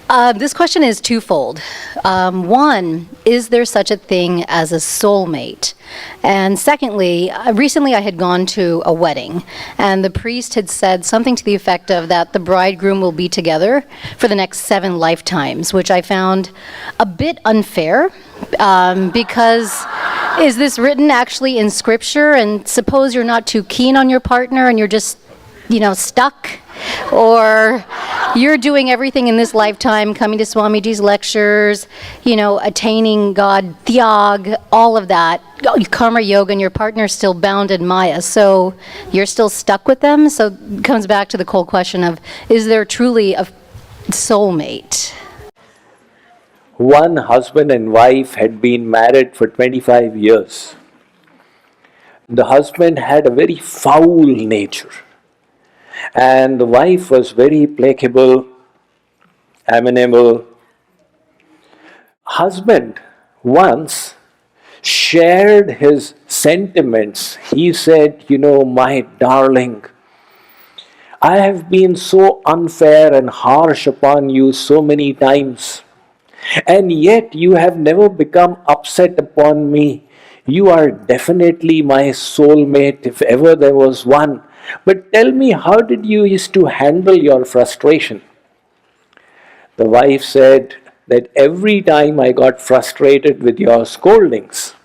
This question is twofold. One, is there such a thing as a soulmate? And secondly, recently I had gone to a wedding, and the priest had said something to the effect of that the bridegroom will be together for the next 7 lifetimes, which I found a bit unfair, because is this written actually in scripture? And suppose you're not too keen on your partner and you're just, stuck, or you're doing everything in this lifetime, coming to Swamiji's lectures, attaining God, Tyag, all of that, karma yoga, and your partner's still bound in Maya, so you're still stuck with them. So it comes back to the whole question of, is there truly a soulmate? One husband and wife had been married for 25 years. The husband had a very foul nature, and the wife was very placable, amenable. Husband once shared his sentiments. He said, my darling, I have been so unfair and harsh upon you so many times, and yet you have never become upset upon me. You are definitely my soulmate, if ever there was one. But tell me, how did you used to handle your frustration? The wife said that every time I got frustrated with your scoldings,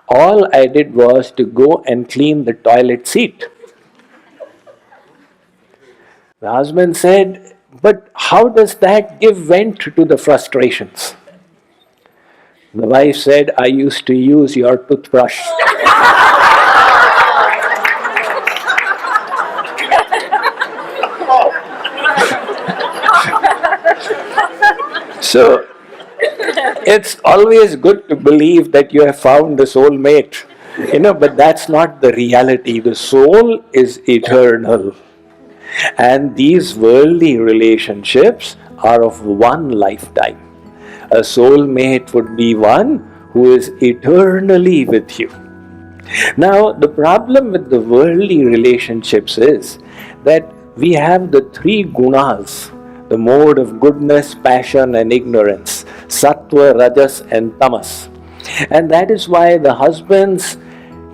all I did was to go and clean the toilet seat. The husband said, but how does that give vent to the frustrations? The wife said, I used to use your toothbrush. So, it's always good to believe that you have found the soulmate, but that's not the reality. The soul is eternal. And these worldly relationships are of one lifetime. A soulmate would be one who is eternally with you. Now, the problem with the worldly relationships is that we have the 3 gunas, the mode of goodness, passion and ignorance, sattva, rajas and tamas. And that is why the husband's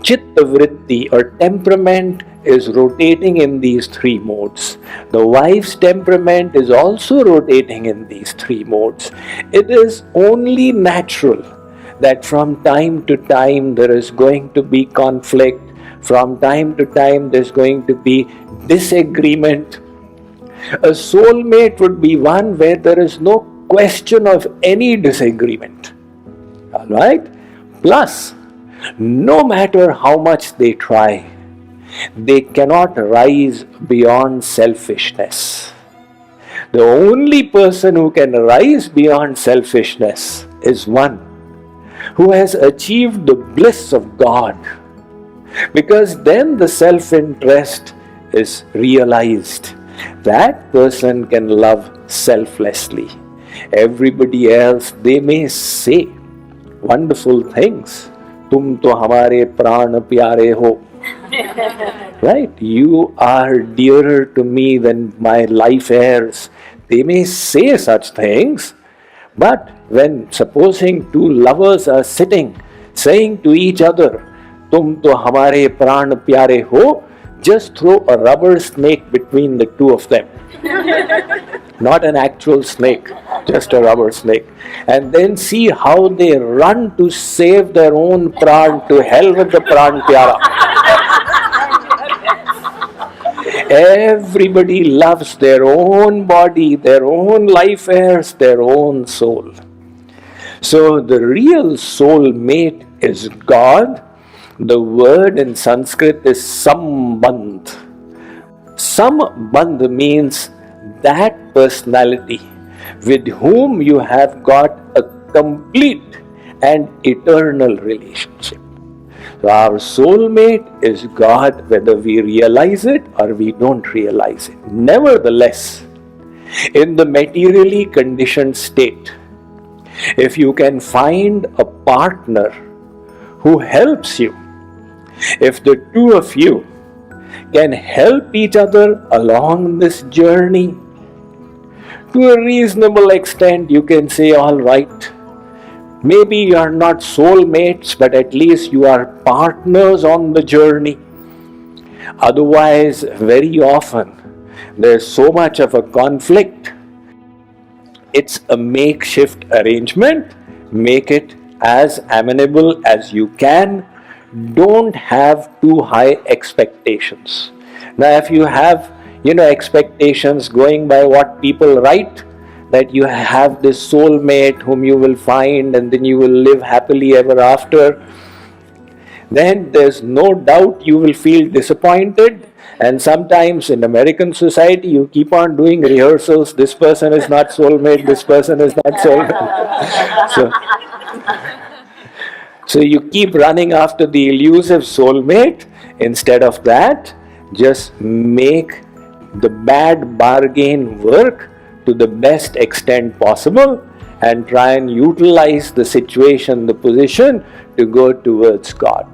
chitta vritti or temperament is rotating in these 3 modes. The wife's temperament is also rotating in these 3 modes. It is only natural that from time to time there is going to be conflict, from time to time there's going to be disagreement. A soulmate would be one where there is no question of any disagreement. Alright? Plus, no matter how much they try, they cannot rise beyond selfishness. The only person who can rise beyond selfishness is one who has achieved the bliss of God, because then the self-interest is realized. That person can love selflessly. Everybody else, they may say wonderful things. Tum to hamare pran pyare ho. Right? You are dearer to me than my life heirs. They may say such things, but when supposing 2 lovers are sitting, saying to each other, Tum to hamare pran pyare ho, just throw a rubber snake between the 2 of them. Not an actual snake, just a rubber snake. And then see how they run to save their own pran. To hell with the pran pyara. Everybody loves their own body, their own life heirs, their own soul. So the real soulmate is God. The word in Sanskrit is sambandh. Sambandh means that personality with whom you have got a complete and eternal relationship. So our soulmate is God, whether we realize it or we don't realize it. Nevertheless, in the materially conditioned state, if you can find a partner who helps you, if the 2 of you can help each other along this journey To a reasonable extent, you can say, all right, maybe you are not soulmates, but at least you are partners on the journey. Otherwise, very often, there's so much of a conflict. It's a makeshift arrangement. Make it as amenable as you can. Don't have too high expectations. Now, if you have, expectations going by what people write, that you have this soulmate whom you will find and then you will live happily ever after, then there's no doubt you will feel disappointed. And sometimes in American society, you keep on doing rehearsals. This person is not soulmate, this person is not soulmate. So you keep running after the elusive soulmate. Instead of that, just make the bad bargain work to the best extent possible and try and utilize the situation, the position to go towards God.